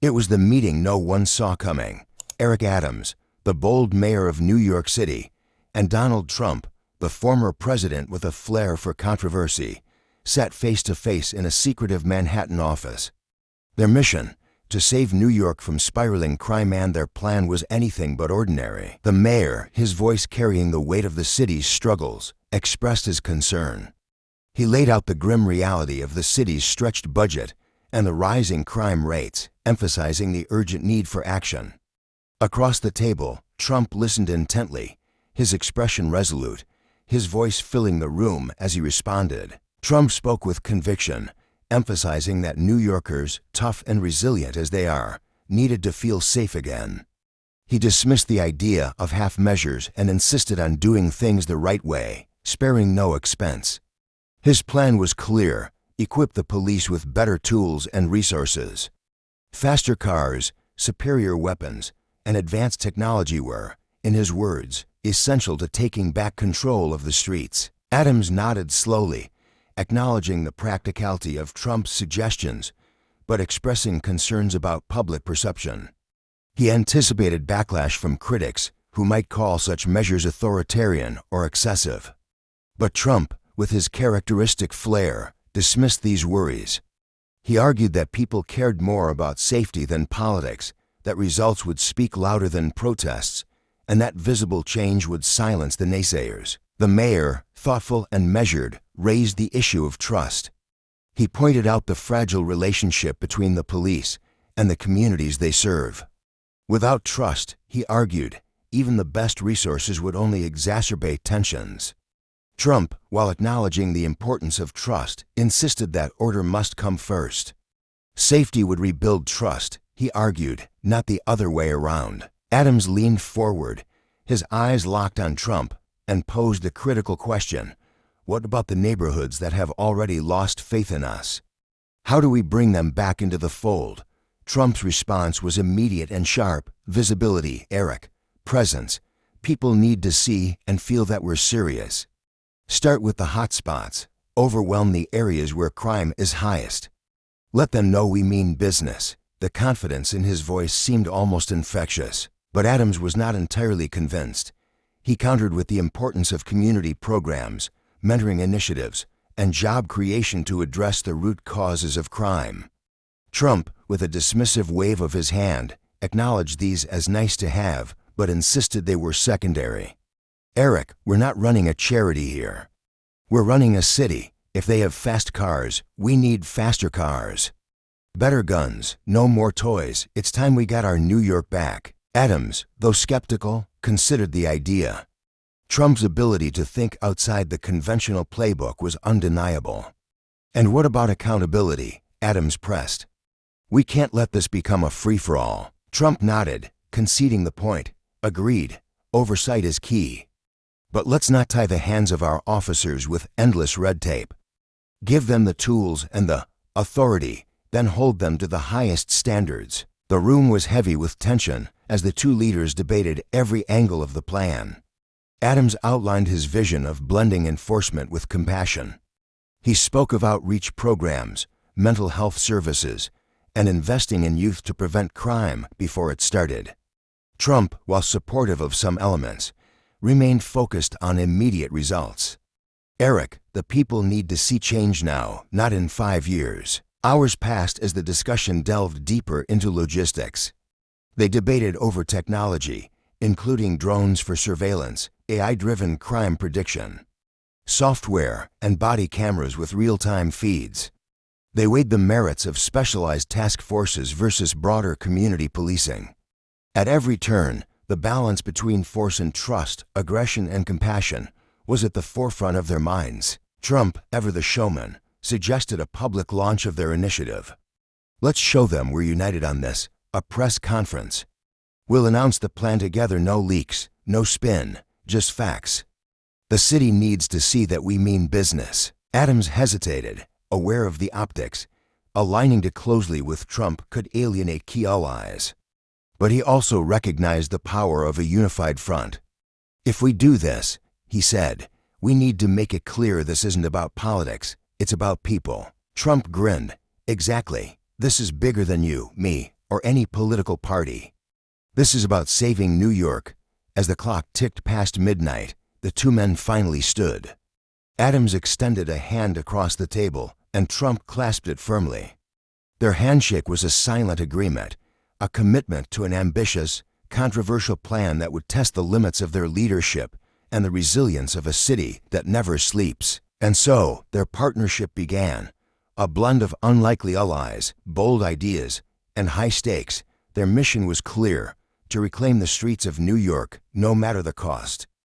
It was the meeting no one saw coming. Eric Adams, the bold mayor of New York City, and Donald Trump, the former president with a flair for controversy, sat face to face in a secretive Manhattan office. Their mission, to save New York from spiraling crime, and their plan was anything but ordinary. The mayor, his voice carrying the weight of the city's struggles, expressed his concern. He laid out the grim reality of the city's stretched budget and the rising crime rates, emphasizing the urgent need for action. Across the table, Trump listened intently, his expression resolute, his voice filling the room as he responded. Trump spoke with conviction, emphasizing that New Yorkers, tough and resilient as they are, needed to feel safe again. He dismissed the idea of half measures and insisted on doing things the right way, sparing no expense. His plan was clear: equip the police with better tools and resources. Faster cars, superior weapons, and advanced technology were, in his words, essential to taking back control of the streets. Adams nodded slowly, acknowledging the practicality of Trump's suggestions, but expressing concerns about public perception. He anticipated backlash from critics who might call such measures authoritarian or excessive. But Trump, with his characteristic flair, dismissed these worries. He argued that people cared more about safety than politics, that results would speak louder than protests, and that visible change would silence the naysayers. The mayor, thoughtful and measured, raised the issue of trust. He pointed out the fragile relationship between the police and the communities they serve. Without trust, he argued, even the best resources would only exacerbate tensions. Trump, while acknowledging the importance of trust, insisted that order must come first. Safety would rebuild trust, he argued, not the other way around. Adams leaned forward, his eyes locked on Trump, and posed a critical question: what about the neighborhoods that have already lost faith in us? How do we bring them back into the fold? Trump's response was immediate and sharp: visibility, Eric, presence. People need to see and feel that we're serious. Start with the hot spots. Overwhelm the areas where crime is highest. Let them know we mean business. The confidence in his voice seemed almost infectious. But Adams was not entirely convinced. He countered with the importance of community programs, mentoring initiatives, and job creation to address the root causes of crime. Trump, with a dismissive wave of his hand, acknowledged these as nice to have, but insisted they were secondary. Eric, we're not running a charity here. We're running a city. If they have fast cars, we need faster cars. Better guns, no more toys. It's time we got our New York back. Adams, though skeptical, considered the idea. Trump's ability to think outside the conventional playbook was undeniable. And what about accountability? Adams pressed. We can't let this become a free-for-all. Trump nodded, conceding the point. Agreed. Oversight is key. But let's not tie the hands of our officers with endless red tape. Give them the tools and the authority, then hold them to the highest standards. The room was heavy with tension as the two leaders debated every angle of the plan. Adams outlined his vision of blending enforcement with compassion. He spoke of outreach programs, mental health services, and investing in youth to prevent crime before it started. Trump, while supportive of some elements, remained focused on immediate results. Eric, the people need to see change now, not in 5 years. Hours passed as the discussion delved deeper into logistics. They debated over technology, including drones for surveillance, AI-driven crime prediction, software, and body cameras with real-time feeds. They weighed the merits of specialized task forces versus broader community policing. At every turn, the balance between force and trust, aggression and compassion, was at the forefront of their minds. Trump, ever the showman, suggested a public launch of their initiative. Let's show them we're united on this, a press conference. We'll announce the plan together, no leaks, no spin, just facts. The city needs to see that we mean business. Adams hesitated, aware of the optics. Aligning too closely with Trump could alienate key allies. But he also recognized the power of a unified front. If we do this, he said, we need to make it clear this isn't about politics, it's about people. Trump grinned. Exactly. This is bigger than you, me, or any political party. This is about saving New York. As the clock ticked past midnight, the two men finally stood. Adams extended a hand across the table, and Trump clasped it firmly. Their handshake was a silent agreement, a commitment to an ambitious, controversial plan that would test the limits of their leadership and the resilience of a city that never sleeps. And so, their partnership began. A blend of unlikely allies, bold ideas, and high stakes. Their mission was clear: to reclaim the streets of New York, no matter the cost.